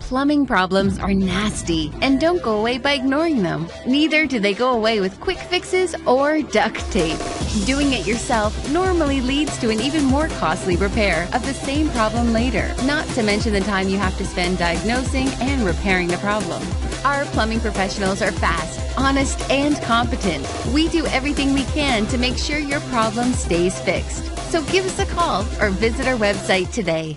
Plumbing problems are nasty and don't go away by ignoring them. Neither do they go away with quick fixes or duct tape. Doing it yourself normally leads to an even more costly repair of the same problem later, not to mention the time you have to spend diagnosing and repairing the problem. Our plumbing professionals are fast, honest, and competent. We do everything we can to make sure your problem stays fixed. So give us a call or visit our website today.